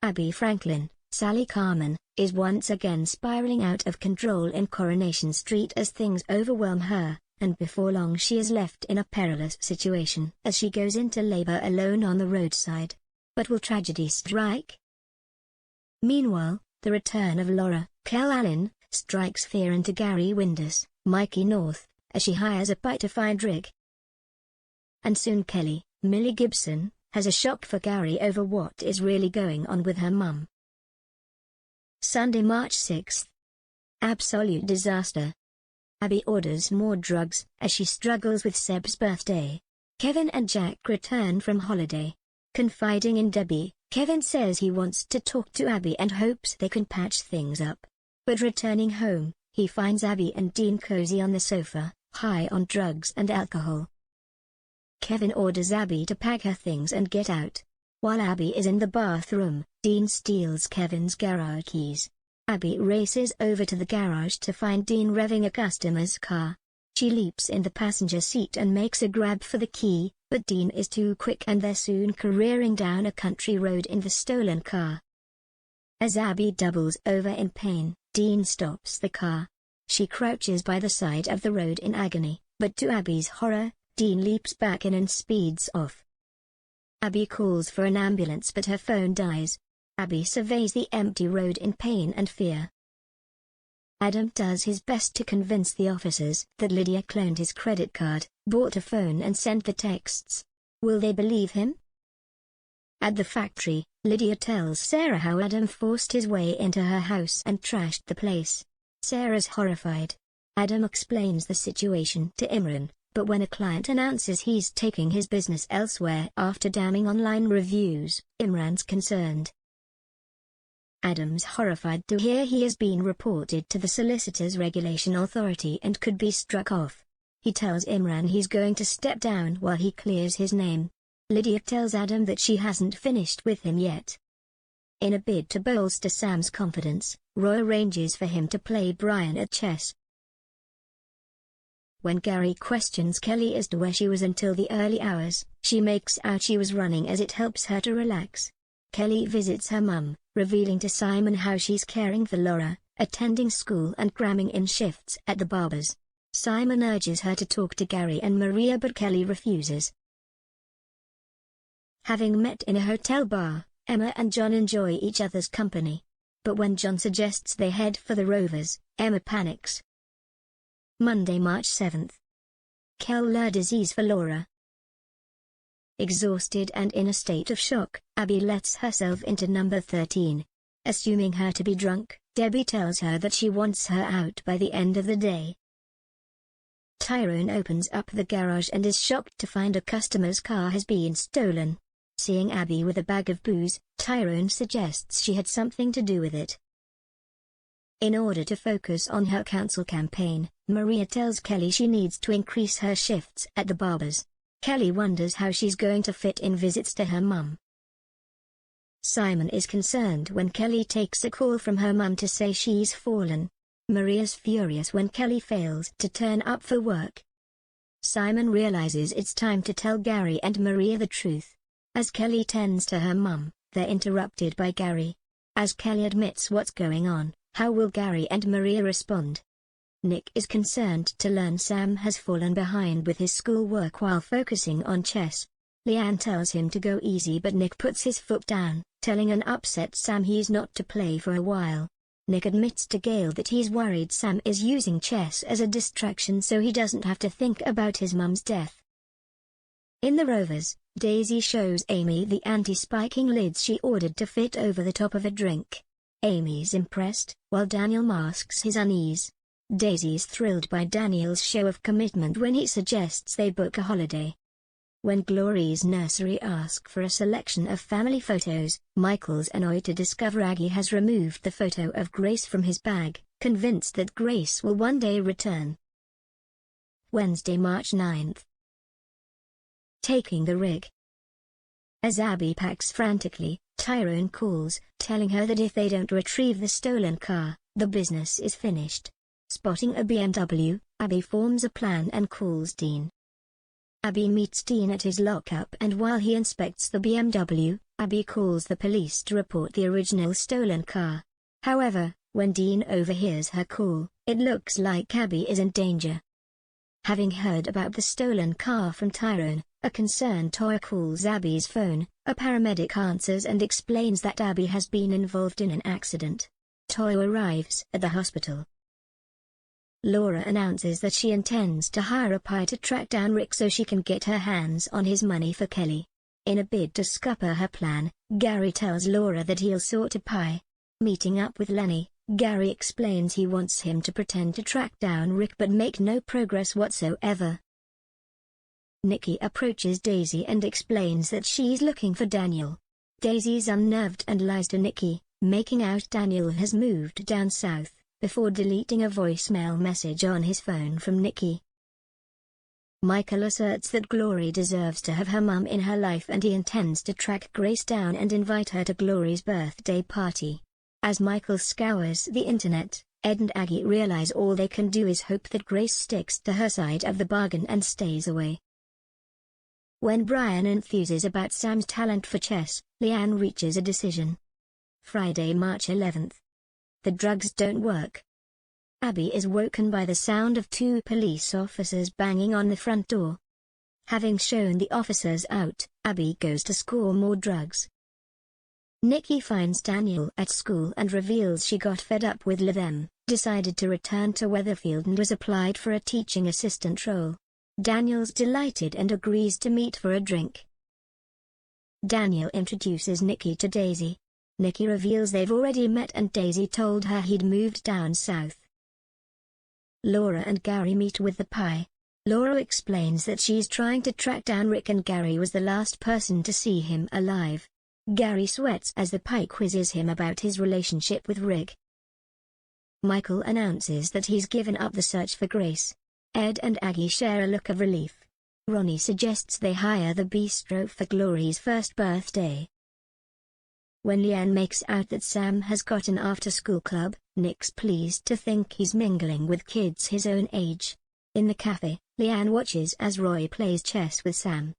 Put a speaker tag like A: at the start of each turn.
A: Abby Franklin, Sally Carmen, is once again spiraling out of control in Coronation Street as things overwhelm her, and before long she is left in a perilous situation as she goes into labor alone on the roadside. But will tragedy strike? Meanwhile, the return of Laura, Kel Allen, strikes fear into Gary Windus, Mikey North, as she hires a bite to find Rick. And soon Kelly, Millie Gibson, has a shock for Gary over what is really going on with her mum. Sunday, March 6th. Absolute disaster. Abby orders more drugs as she struggles with Seb's birthday. Kevin and Jack return from holiday. Confiding in Debbie, Kevin says he wants to talk to Abby and hopes they can patch things up. But returning home, he finds Abby and Dean cozy on the sofa, high on drugs and alcohol. Kevin orders Abby to pack her things and get out. While Abby is in the bathroom, Dean steals Kevin's garage keys. Abby races over to the garage to find Dean revving a customer's car. She leaps in the passenger seat and makes a grab for the key, but Dean is too quick and they're soon careering down a country road in the stolen car. As Abby doubles over in pain, Dean stops the car. She crouches by the side of the road in agony, but to Abby's horror, Dean leaps back in and speeds off. Abby calls for an ambulance but her phone dies. Abby surveys the empty road in pain and fear. Adam does his best to convince the officers that Lydia cloned his credit card, bought a phone and sent the texts. Will they believe him? At the factory, Lydia tells Sarah how Adam forced his way into her house and trashed the place. Sarah's horrified. Adam explains the situation to Imran, but when a client announces he's taking his business elsewhere after damning online reviews, Imran's concerned. Adam's horrified to hear he has been reported to the Solicitors Regulation Authority and could be struck off. He tells Imran he's going to step down while he clears his name. Lydia tells Adam that she hasn't finished with him yet. In a bid to bolster Sam's confidence, Roy arranges for him to play Brian at chess. When Gary questions Kelly as to where she was until the early hours, she makes out she was running as it helps her to relax. Kelly visits her mum, revealing to Simon how she's caring for Laura, attending school and cramming in shifts at the barber's. Simon urges her to talk to Gary and Maria but Kelly refuses. Having met in a hotel bar, Emma and John enjoy each other's company. But when John suggests they head for the Rovers, Emma panics. Monday, March 7th. Keller disease for Laura. Exhausted and in a state of shock, Abby lets herself into number 13. Assuming her to be drunk, Debbie tells her that she wants her out by the end of the day. Tyrone opens up the garage and is shocked to find a customer's car has been stolen. Seeing Abby with a bag of booze, Tyrone suggests she had something to do with it. In order to focus on her council campaign, Maria tells Kelly she needs to increase her shifts at the barber's. Kelly wonders how she's going to fit in visits to her mum. Simon is concerned when Kelly takes a call from her mum to say she's fallen. Maria's furious when Kelly fails to turn up for work. Simon realizes it's time to tell Gary and Maria the truth. As Kelly tends to her mum, they're interrupted by Gary. As Kelly admits what's going on, how will Gary and Maria respond? Nick is concerned to learn Sam has fallen behind with his schoolwork while focusing on chess. Leanne tells him to go easy but Nick puts his foot down, telling an upset Sam he's not to play for a while. Nick admits to Gail that he's worried Sam is using chess as a distraction so he doesn't have to think about his mum's death. In the Rovers, Daisy shows Amy the anti-spiking lids she ordered to fit over the top of a drink. Amy's impressed, while Daniel masks his unease. Daisy's thrilled by Daniel's show of commitment when he suggests they book a holiday. When Glory's nursery asks for a selection of family photos, Michael's annoyed to discover Aggie has removed the photo of Grace from his bag, convinced that Grace will one day return. Wednesday, March 9th. Taking the rig. As Abby packs frantically, Tyrone calls, telling her that if they don't retrieve the stolen car, the business is finished. Spotting a BMW, Abby forms a plan and calls Dean. Abby meets Dean at his lockup and while he inspects the BMW, Abby calls the police to report the original stolen car. However, when Dean overhears her call, it looks like Abby is in danger. Having heard about the stolen car from Tyrone, a concerned Toyah calls Abby's phone. A paramedic answers and explains that Abby has been involved in an accident. Toyah arrives at the hospital. Laura announces that she intends to hire a pie to track down Rick so she can get her hands on his money for Kelly. In a bid to scupper her plan, Gary tells Laura that he'll sort a pie. Meeting up with Lenny, Gary explains he wants him to pretend to track down Rick but make no progress whatsoever. Nikki approaches Daisy and explains that she's looking for Daniel. Daisy's unnerved and lies to Nikki, making out Daniel has moved down south, before deleting a voicemail message on his phone from Nikki. Michael asserts that Glory deserves to have her mum in her life and he intends to track Grace down and invite her to Glory's birthday party. As Michael scours the internet, Ed and Aggie realize all they can do is hope that Grace sticks to her side of the bargain and stays away. When Brian enthuses about Sam's talent for chess, Leanne reaches a decision. Friday, March 11th. The drugs don't work. Abby is woken by the sound of 2 police officers banging on the front door. Having shown the officers out, Abby goes to score more drugs. Nikki finds Daniel at school and reveals she got fed up with them, decided to return to Weatherfield and was applied for a teaching assistant role. Daniel's delighted and agrees to meet for a drink. Daniel introduces Nikki to Daisy. Nikki reveals they've already met and Daisy told her he'd moved down south. Laura and Gary meet with the pie. Laura explains that she's trying to track down Rick and Gary was the last person to see him alive. Gary sweats as the pie quizzes him about his relationship with Rick. Michael announces that he's given up the search for Grace. Ed and Aggie share a look of relief. Ronnie suggests they hire the bistro for Glory's first birthday. When Leanne makes out that Sam has got an after-school club, Nick's pleased to think he's mingling with kids his own age. In the cafe, Leanne watches as Roy plays chess with Sam.